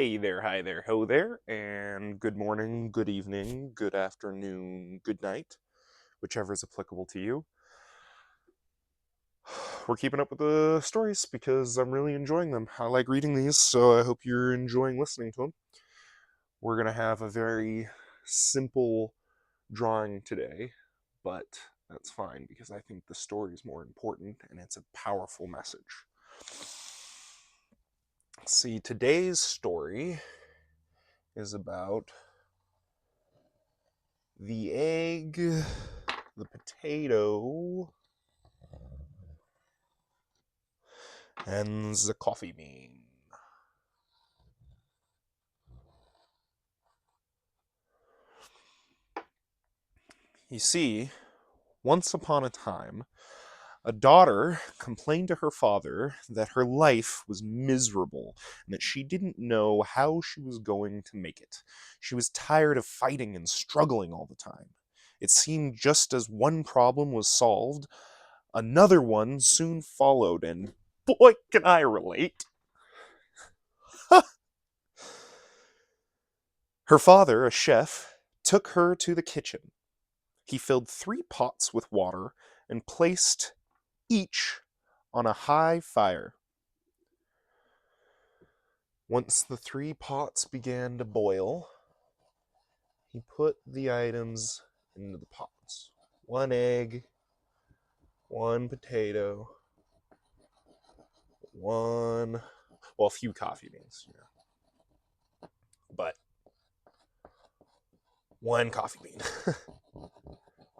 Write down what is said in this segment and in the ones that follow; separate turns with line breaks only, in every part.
Hey there, hi there, ho there, and good morning, good evening, good afternoon, good night, whichever is applicable to you. We're keeping up with the stories because I'm really enjoying them. I like reading these, so I hope you're enjoying listening to them. We're going to have a very simple drawing today, but that's fine because I think the story is more important and it's a powerful message. See, today's story is about the egg, the potato, and the coffee bean. You see, once upon a time, a daughter complained to her father that her life was miserable and that she didn't know how she was going to make it. She was tired of fighting and struggling all the time. It seemed just as one problem was solved, another one soon followed, and boy, can I relate. Her father, a chef, took her to the kitchen. He filled 3 pots with water and placed each on a high fire. Once the 3 pots began to boil, he put the items into the pots. 1 egg, 1 potato, a few coffee beans, but 1 coffee bean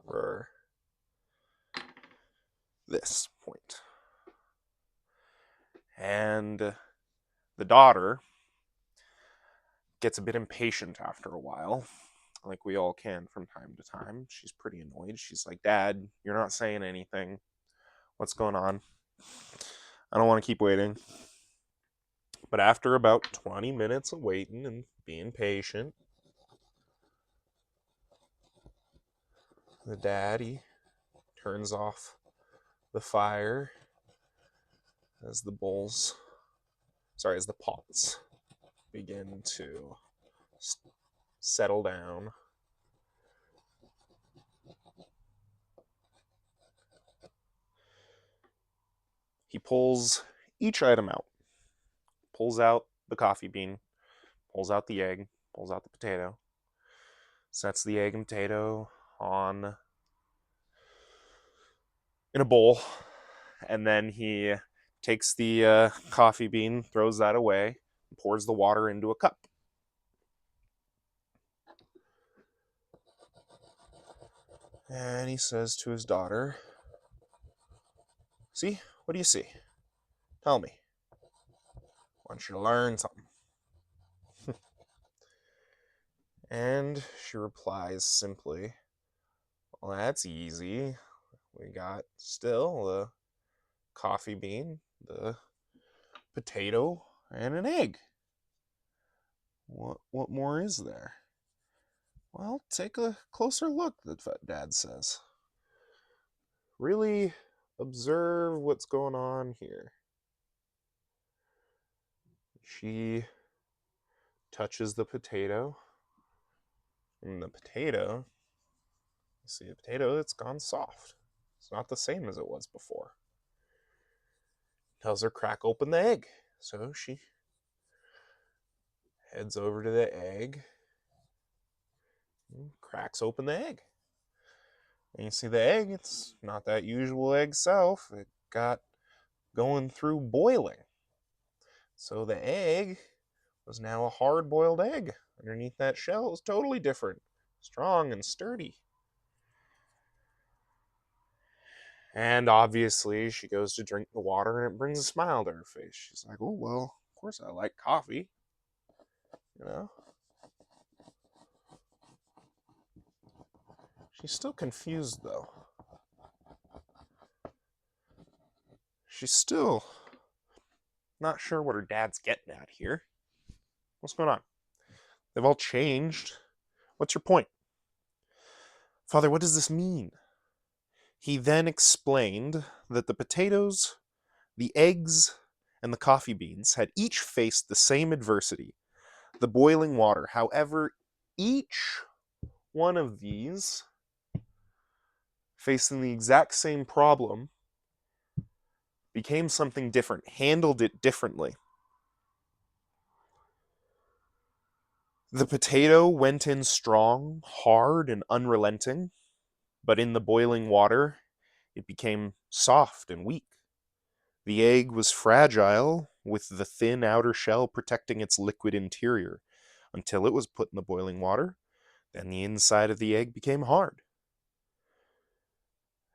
for this point. And the daughter gets a bit impatient after a while, like we all can from time to time. She's pretty annoyed. She's like, Dad, you're not saying anything. What's going on? I don't want to keep waiting. But after about 20 minutes of waiting and being patient, the daddy turns off the fire as as the pots begin to settle down. He pulls each item out, pulls out the coffee bean, pulls out the egg, pulls out the potato, sets the egg and potato on in a bowl, and then he takes the coffee bean, throws that away, and pours the water into a cup. And he says to his daughter, See, what do you see? Tell me. I want you to learn something. And she replies simply, Well, that's easy. We got still the coffee bean, the potato, and an egg. What more is there? Well, take a closer look, the dad says. Really observe what's going on here. She touches the potato, and the potato, you see the potato, it's gone soft. It's not the same as it was before. Tells her crack open the egg. So she heads over to the egg and cracks open the egg. And you see the egg, it's not that usual egg self. It got going through boiling. So the egg was now a hard boiled egg. Underneath that shell, it was totally different, strong and sturdy. And obviously, she goes to drink the water and it brings a smile to her face. She's like, Oh, well, of course I like coffee. You know? She's still confused, though. She's still not sure what her dad's getting at here. What's going on? They've all changed. What's your point? Father, what does this mean? He then explained that the potatoes, the eggs, and the coffee beans had each faced the same adversity. the boiling water. However, each one of these, facing the exact same problem, became something different, handled it differently. The potato went in strong, hard, and unrelenting, but in the boiling water, it became soft and weak. The egg was fragile, with the thin outer shell protecting its liquid interior, until it was put in the boiling water. Then the inside of the egg became hard.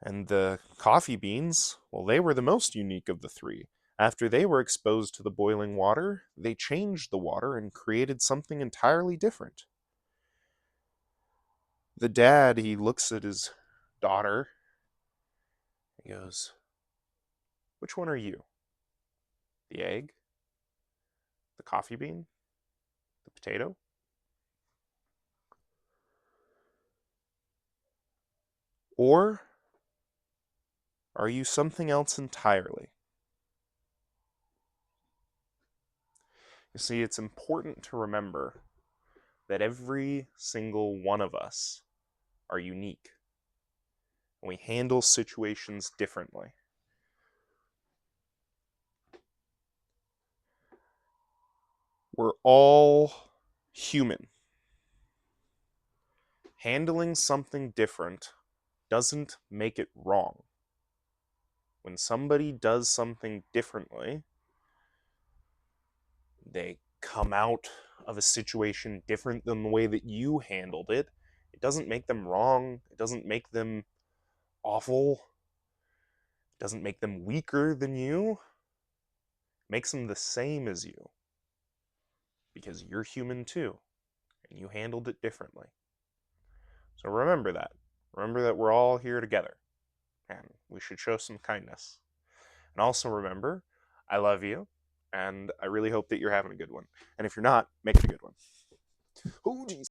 And the coffee beans, well, they were the most unique of the three. After they were exposed to the boiling water, they changed the water and created something entirely different. The dad, he looks at his daughter. He goes, "Which one are you? The egg? The coffee bean? The potato?" Or are you something else entirely? You see, it's important to remember that every single one of us are unique. And we handle situations differently. We're all human. Handling something different doesn't make it wrong. When somebody does something differently, they come out of a situation different than the way that you handled it. It doesn't make them wrong. It doesn't make them awful. It doesn't make them weaker than you. It makes them the same as you. Because you're human too, and you handled it differently. So remember that. Remember that we're all here together, and we should show some kindness. And also remember, I love you, and I really hope that you're having a good one. And if you're not, make it a good one. Oh, geez.